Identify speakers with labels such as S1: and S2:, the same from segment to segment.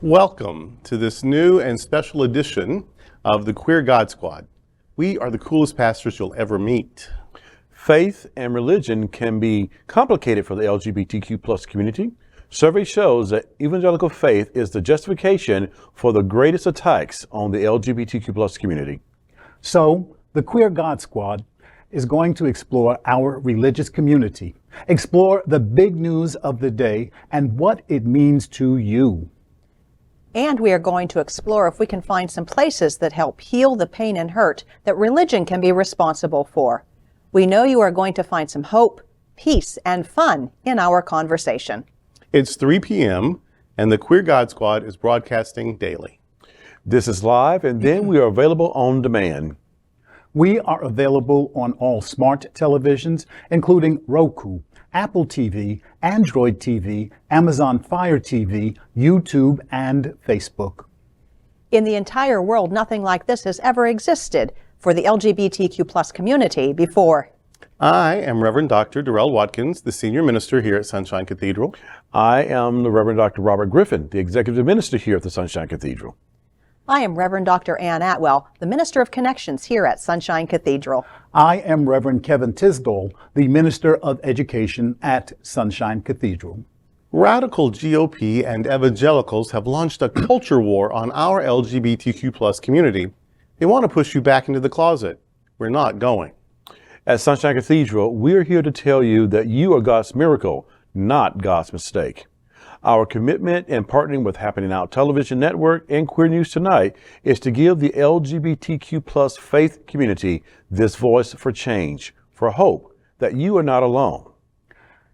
S1: Welcome to this new and special edition of the Queer God Squad. We are the coolest pastors you'll ever meet.
S2: Faith and religion can be complicated for the LGBTQ plus community. Survey shows that evangelical faith is the justification for the greatest attacks on the LGBTQ plus community.
S3: So, the Queer God Squad is going to explore our religious community, explore the big news of the day and what it means to you.
S4: And we are going to explore if we can find some places that help heal the pain and hurt that religion can be responsible for. We know you are going to find some hope, peace, and fun in our conversation.
S1: It's 3 p.m. and the Queer God Squad is broadcasting daily.
S2: This is live, and then we are available on demand.
S3: We are available on all smart televisions, including Roku, Apple TV, Android TV, Amazon Fire TV, YouTube, and Facebook.
S4: In the entire world, nothing like this has ever existed for the LGBTQ plus community before.
S1: I am Reverend Dr. Darrell Watkins, the Senior Minister here at Sunshine Cathedral.
S2: I am the Reverend Dr. Robert Griffin, the Executive Minister here at the Sunshine Cathedral.
S4: I am Reverend Dr. Ann Atwell, the Minister of Connections here at Sunshine Cathedral.
S3: I am Reverend Kevin Tisdall, the Minister of Education at Sunshine Cathedral.
S1: Radical GOP and evangelicals have launched a culture war on our LGBTQ plus community. They want to push you back into the closet. We're not going.
S2: At Sunshine Cathedral, we are here to tell you that you are God's miracle, not God's mistake. Our commitment in partnering with Happening Out Television Network and Queer News Tonight is to give the LGBTQ plus faith community this voice for change, for hope that you are not alone.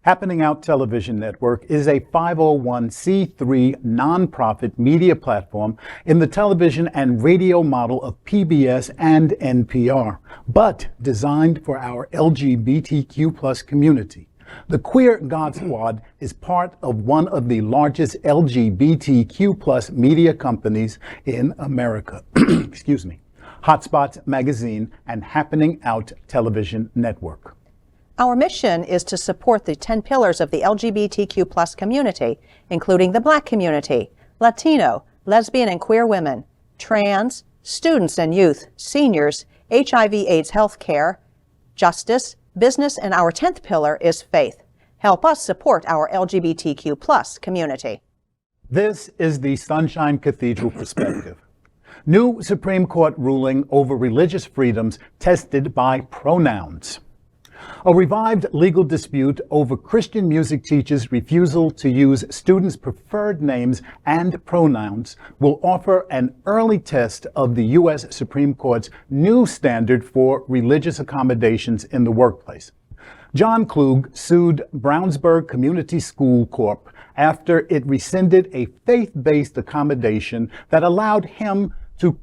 S3: Happening Out Television Network is a 501c3 nonprofit media platform in the television and radio model of PBS and NPR, but designed for our LGBTQ plus community. The Queer God Squad is part of one of the largest LGBTQ plus media companies in America. Excuse me. Hotspots Magazine and Happening Out Television Network.
S4: Our mission is to support the 10 pillars of the LGBTQ plus community, including the Black community, Latino, lesbian and queer women, trans, students and youth, seniors, HIV/AIDS health care, justice, business, and our 10th pillar is faith. Help us support our LGBTQ plus community.
S3: This is the Sunshine Cathedral perspective. New Supreme Court ruling over religious freedoms tested by pronouns. A revived legal dispute over Christian music teachers' refusal to use students' preferred names and pronouns will offer an early test of the U.S. Supreme Court's new standard for religious accommodations in the workplace. John Kluge sued Brownsburg Community School Corp. After it rescinded a faith-based accommodation that allowed him to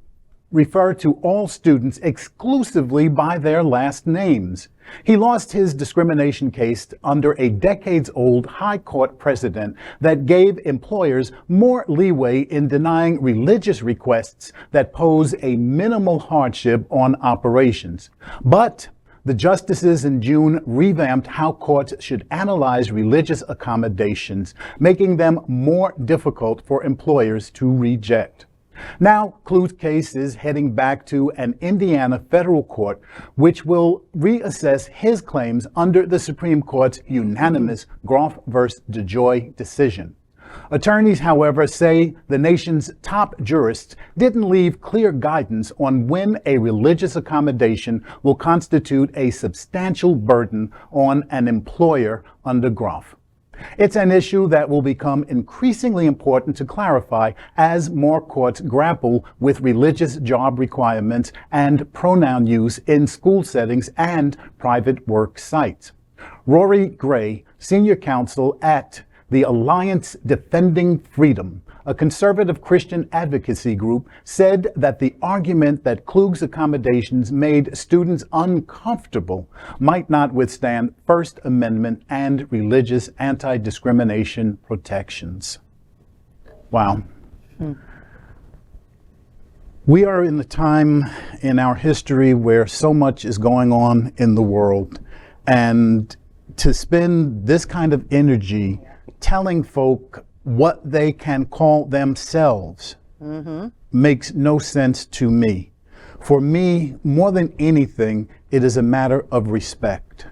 S3: refer to all students exclusively by their last names. He lost his discrimination case under a decades-old high court precedent that gave employers more leeway in denying religious requests that pose a minimal hardship on operations. But the justices in June revamped how courts should analyze religious accommodations, making them more difficult for employers to reject. Now, Kluge's case is heading back to an Indiana federal court, which will reassess his claims under the Supreme Court's unanimous Groff v. Dejoy decision. Attorneys, however, say the nation's top jurists didn't leave clear guidance on when a religious accommodation will constitute a substantial burden on an employer under Groff. It's an issue that will become increasingly important to clarify as more courts grapple with religious job requirements and pronoun use in school settings and private work sites. Rory Gray, senior counsel at the Alliance Defending Freedom, a conservative Christian advocacy group, said that the argument that Kluge's accommodations made students uncomfortable might not withstand First Amendment and religious anti-discrimination protections. Wow. We are in a time in our history where so much is going on in the world, and to spend this kind of energy telling folk what they can call themselves makes no sense to me. For me, more than anything, it is a matter of respect.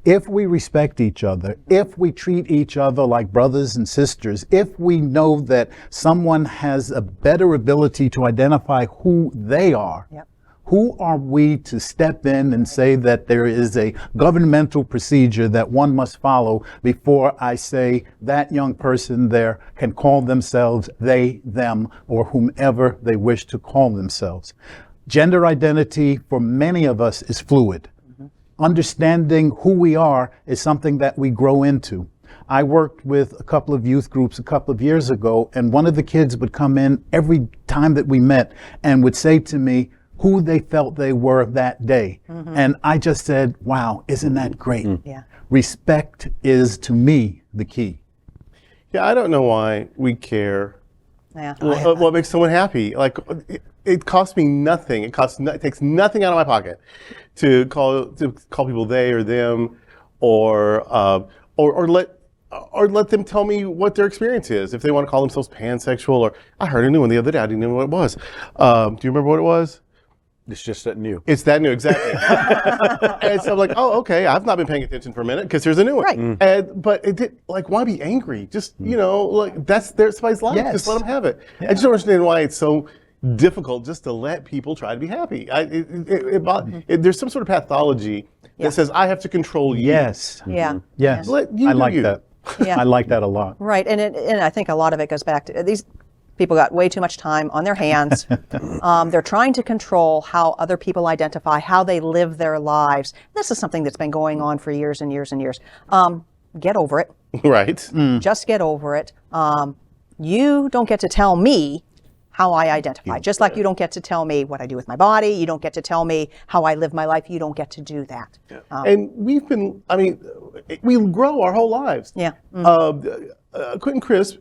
S3: If we respect each other, if we treat each other like brothers and sisters, if we know that someone has a better ability to identify who they are, who are we to step in and say that there is a governmental procedure that one must follow before I say that young person there can call themselves they, them, or whomever they wish to call themselves? Gender identity for many of us is fluid. Understanding who we are is something that we grow into. I worked with a couple of youth groups a couple of years ago, and one of the kids would come in every time that we met and would say to me who they felt they were that day. And I just said, wow, isn't that great? Respect is, to me, the key.
S1: Yeah, I don't know why we care what makes someone happy. Like, it costs me nothing. It takes nothing out of my pocket to call people they or them, or let them tell me what their experience is. If they want to call themselves pansexual, or I heard a new one the other day. I didn't know what it was. Do you remember what it was?
S2: It's just that new.
S1: It's that new, exactly. And so I'm like, oh, okay, I've not been paying attention for a minute because here's a new one.
S4: Right.
S1: But it did, like, why be angry? Just, like, that's somebody's life.
S3: Yes.
S1: Just let them have it. I just don't understand why it's so difficult just to let people try to be happy. There's some sort of pathology that says I have to control you.
S3: Yes. Yes.
S1: Let you
S3: I
S1: do
S3: like
S1: you.
S3: that.
S4: Yeah.
S3: I like that a lot.
S4: Right, and I think a lot of it goes back to these people got way too much time on their hands. They're trying to control how other people identify, how they live their lives. This is something that's been going on for years and years and years. Get over it.
S1: Right.
S4: Just get over it. You don't get to tell me how I identify. Just like you don't get to tell me what I do with my body. You don't get to tell me how I live my life. You don't get to do that.
S1: And we grow our whole lives.
S4: Yeah.
S1: Quentin Crisp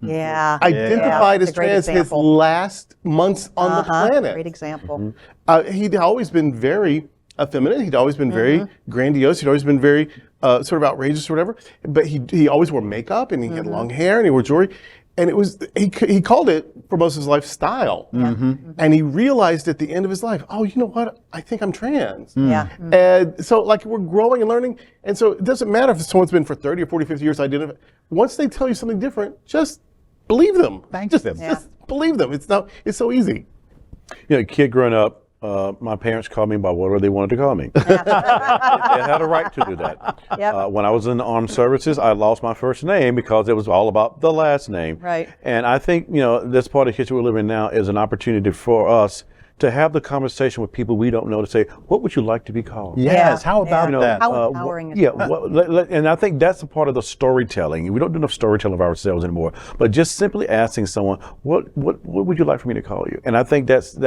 S4: Yeah.
S1: identified
S4: It's
S1: as
S4: a great
S1: trans his
S4: example.
S1: last months on the planet.
S4: Great example.
S1: He'd always been very effeminate. He'd always been very grandiose. He'd always been very sort of outrageous or whatever. But he always wore makeup, and he had long hair, and he wore jewelry. And it was he called it, for most of his life, style. And he realized at the end of his life, oh, you know what? I think I'm trans.
S4: Yeah.
S1: And so, like, we're growing and learning. And so it doesn't matter if someone's been for 30 or 40, 50 years identifying. Once they tell you something different, just believe them. Just believe them. It's so easy.
S2: You know, a kid growing up, my parents called me by whatever they wanted to call me. They had a right to do that.
S4: Yep.
S2: When I was in the armed services, I lost my first name because it was all about the last name.
S4: Right.
S2: And I think, this part of history we're living now is an opportunity for us to have the conversation with people we don't know to say, what would you like to be called?
S3: Yes. How about that?
S4: How empowering is
S2: Yeah,
S4: that?
S2: and I think that's a part of the storytelling. We don't do enough storytelling of ourselves anymore. But just simply asking someone, what would you like for me to call you? And I think that's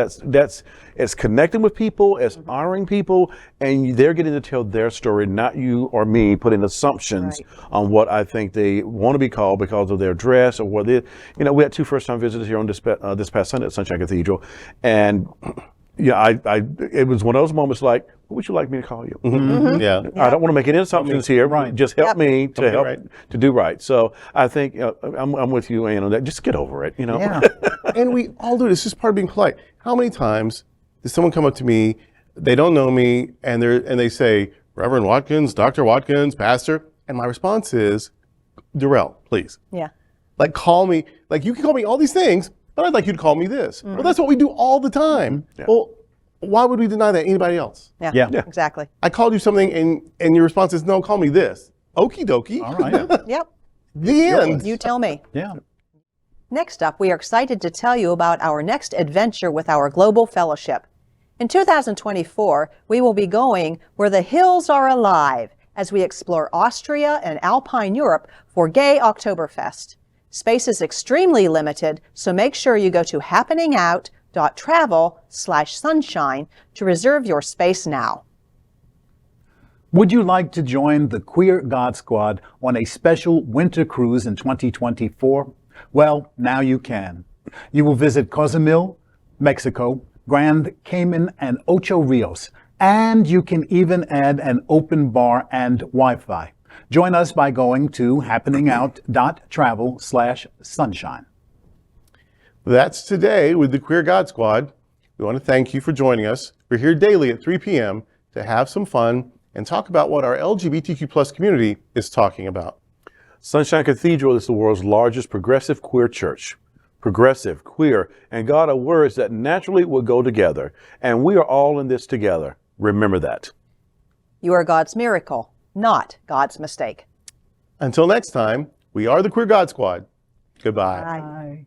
S2: it's connecting with people, it's honoring people, and they're getting to tell their story, not you or me putting assumptions on what I think they want to be called because of their dress or what they. We had 2 first-time visitors here on this past Sunday at Sunshine Cathedral, and it was one of those moments like, what would you like me to call you?
S1: Yeah.
S2: I don't want to make any assumptions here.
S3: Right.
S2: Just help me to help
S1: right.
S2: to do right. So I think I'm with you, Ann, on that. Just get over it.
S3: Yeah.
S1: And we all do it. It's just part of being polite. How many times does someone come up to me, they don't know me, and they say, Reverend Watkins, Dr. Watkins, Pastor, and my response is, Darrell, please.
S4: Yeah.
S1: Like, call me, like, you can call me all these things, but I'd like you to call me this. Well, that's what we do all the time.
S2: Yeah.
S1: Well, why would we deny that anybody else?
S3: Yeah.
S4: Exactly.
S1: I called you something, and your response is, no, call me this. Okie dokie.
S3: All right.
S4: Yep.
S1: The end.
S4: You tell me.
S3: Yeah.
S4: Next up, we are excited to tell you about our next adventure with our Global Fellowship. In 2024, we will be going where the hills are alive as we explore Austria and Alpine Europe for Gay Oktoberfest. Space is extremely limited, so make sure you go to happeningout.travel/sunshine to reserve your space now.
S3: Would you like to join the Queer God Squad on a special winter cruise in 2024? Well, now you can. You will visit Cozumel, Mexico, Grand Cayman, and Ocho Rios, and you can even add an open bar and Wi-Fi. Join us by going to happeningout.travel/sunshine.
S1: That's today with the Queer God Squad. We want to thank you for joining us. We're here daily at 3 p.m. to have some fun and talk about what our LGBTQ plus community is talking about.
S2: Sunshine Cathedral is the world's largest progressive queer church. Progressive, queer, and God are words that naturally will go together, and we are all in this together. Remember that.
S4: You are God's miracle, not God's mistake.
S1: Until next time, we are the Queer God Squad. Goodbye.
S4: Bye.
S3: Bye.